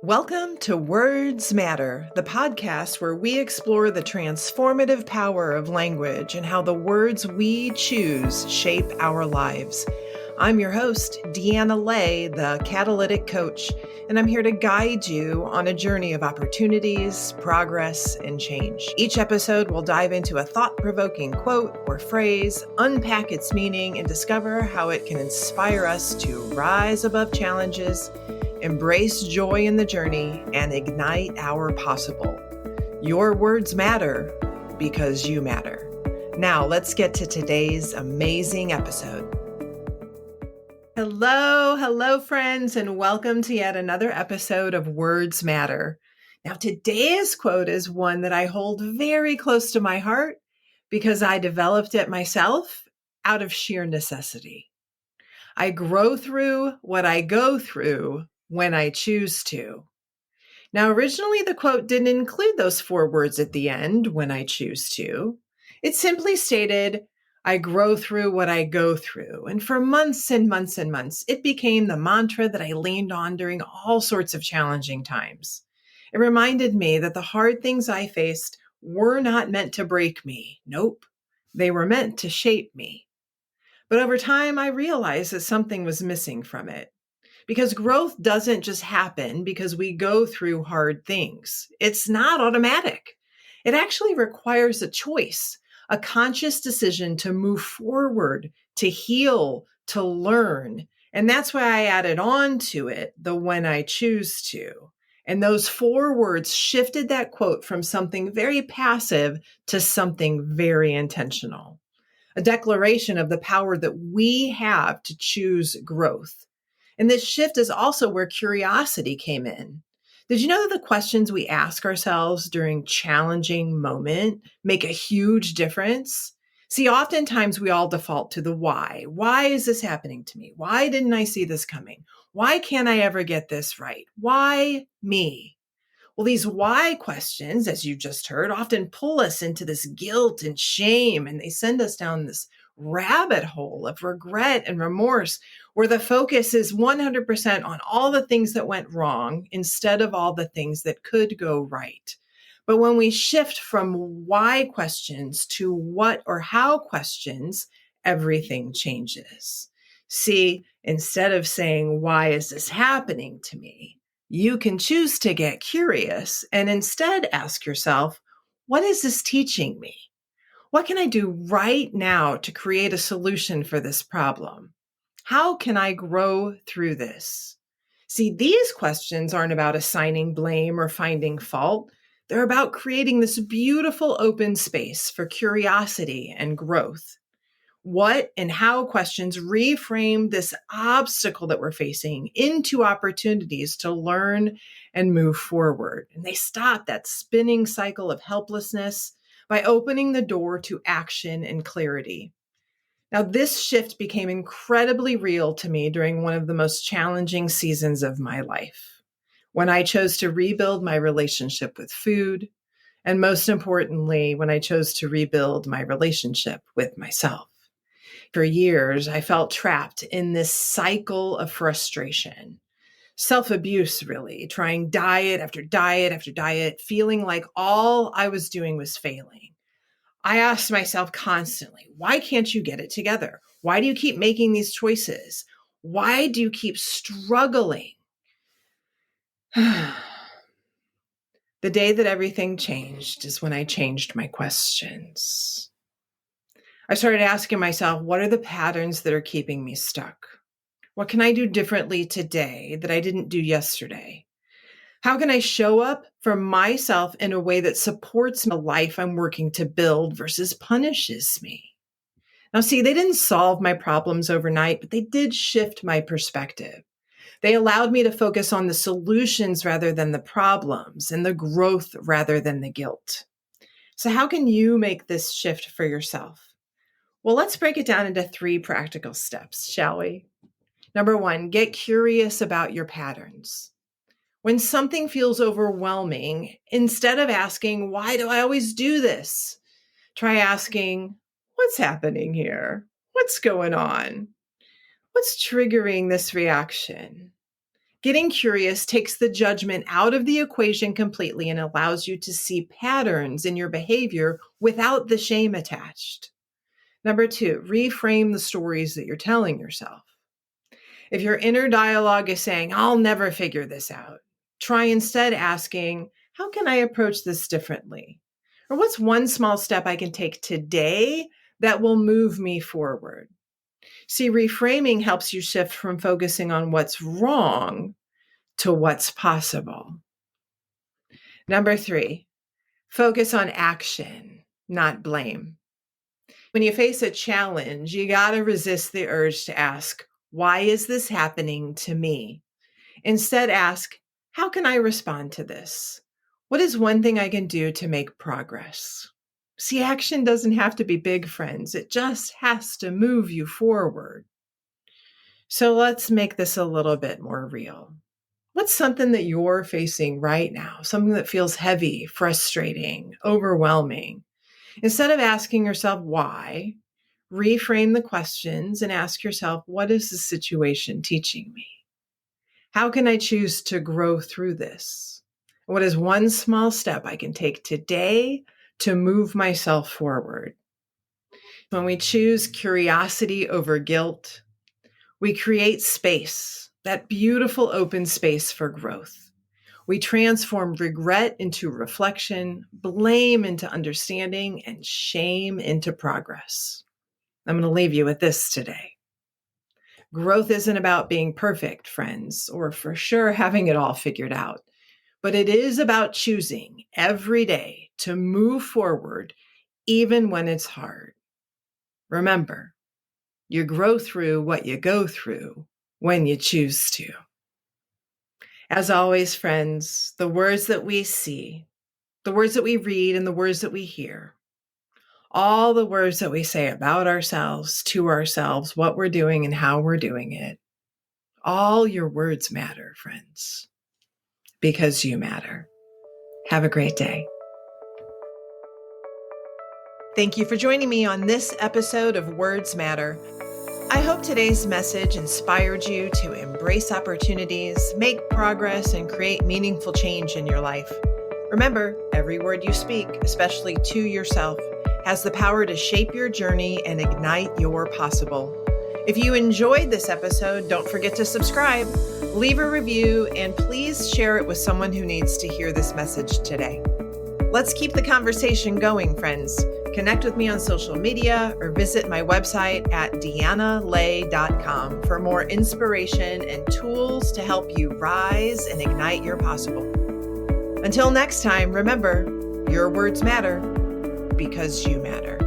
Welcome to Words Matter, the podcast where we explore the transformative power of language and how the words we choose shape our lives. I'm your host, Deanna Ley, the Catalytic Coach, and I'm here to guide you on a journey of opportunities, progress, and change. Each episode will dive into a thought-provoking quote or phrase, unpack its meaning, and discover how it can inspire us to rise above challenges, embrace joy in the journey, and ignite our possible. Your words matter because you matter. Now, let's get to today's amazing episode. Hello, friends, and welcome to yet another episode of Words Matter. Now, today's quote is one that I hold very close to my heart because I developed it myself out of sheer necessity. I grow through what I go through when I choose to. Now, originally, the quote didn't include those 4 words at the end, when I choose to. It simply stated, I grow through what I go through. And for months and months and months, it became the mantra that I leaned on during all sorts of challenging times. It reminded me that the hard things I faced were not meant to break me. Nope, they were meant to shape me. But over time, I realized that something was missing from it. Because growth doesn't just happen because we go through hard things. It's not automatic. It actually requires a choice, a conscious decision to move forward, to heal, to learn. And that's why I added on to it the when I choose to. And those 4 words shifted that quote from something very passive to something very intentional. A declaration of the power that we have to choose growth. And this shift is also where curiosity came in. Did you know that the questions we ask ourselves during challenging moment make a huge difference? See, oftentimes we all default to the why. Why is this happening to me? Why didn't I see this coming? Why can't I ever get this right? Why me? Well, these why questions, as you just heard, often pull us into this guilt and shame, and they send us down this rabbit hole of regret and remorse, where the focus is 100% on all the things that went wrong instead of all the things that could go right. But when we shift from why questions to what or how questions, everything changes. See, instead of saying, why is this happening to me? You can choose to get curious and instead ask yourself, what is this teaching me? What can I do right now to create a solution for this problem? How can I grow through this? See, these questions aren't about assigning blame or finding fault. They're about creating this beautiful open space for curiosity and growth. What and how questions reframe this obstacle that we're facing into opportunities to learn and move forward. And they stop that spinning cycle of helplessness by opening the door to action and clarity. Now, this shift became incredibly real to me during one of the most challenging seasons of my life, when I chose to rebuild my relationship with food, and most importantly, when I chose to rebuild my relationship with myself. For years, I felt trapped in this cycle of frustration, self-abuse, really, trying diet after diet after diet, feeling like all I was doing was failing. I asked myself constantly, why can't you get it together? Why do you keep making these choices? Why do you keep struggling? The day that everything changed is when I changed my questions. I started asking myself, what are the patterns that are keeping me stuck? What can I do differently today that I didn't do yesterday? How can I show up for myself in a way that supports the life I'm working to build versus punishes me? Now, see, they didn't solve my problems overnight, but they did shift my perspective. They allowed me to focus on the solutions rather than the problems and the growth rather than the guilt. So how can you make this shift for yourself? Well, let's break it down into 3 practical steps, shall we? Number 1, get curious about your patterns. When something feels overwhelming, instead of asking, why do I always do this? Try asking, what's happening here? What's going on? What's triggering this reaction? Getting curious takes the judgment out of the equation completely and allows you to see patterns in your behavior without the shame attached. Number 2, reframe the stories that you're telling yourself. If your inner dialogue is saying, I'll never figure this out, try instead asking, how can I approach this differently? Or what's one small step I can take today that will move me forward? See, reframing helps you shift from focusing on what's wrong to what's possible. Number 3, focus on action, not blame. When you face a challenge, you got to resist the urge to ask, why is this happening to me? Instead, ask, how can I respond to this? What is one thing I can do to make progress? See, action doesn't have to be big, friends. It just has to move you forward. So let's make this a little bit more real. What's something that you're facing right now? Something that feels heavy, frustrating, overwhelming. Instead of asking yourself why, reframe the questions and ask yourself, what is the situation teaching me? How can I choose to grow through this? What is one small step I can take today to move myself forward? When we choose curiosity over guilt, we create space, that beautiful open space for growth. We transform regret into reflection, blame into understanding, and shame into progress. I'm going to leave you with this today. Growth isn't about being perfect, friends, or for sure having it all figured out, but it is about choosing every day to move forward, even when it's hard. Remember, you grow through what you go through when you choose to. As always, friends, the words that we see, the words that we read, and the words that we hear, all the words that we say about ourselves, to ourselves, what we're doing and how we're doing it, all your words matter, friends, because you matter. Have a great day. Thank you for joining me on this episode of Words Matter. I hope today's message inspired you to embrace opportunities, make progress, and create meaningful change in your life. Remember, every word you speak, especially to yourself, has the power to shape your journey and ignite your possible. If you enjoyed this episode, don't forget to subscribe, leave a review, and please share it with someone who needs to hear this message today. Let's keep the conversation going, friends. Connect with me on social media or visit my website at deannaley.com for more inspiration and tools to help you rise and ignite your possible. Until next time, remember, your words matter because you matter.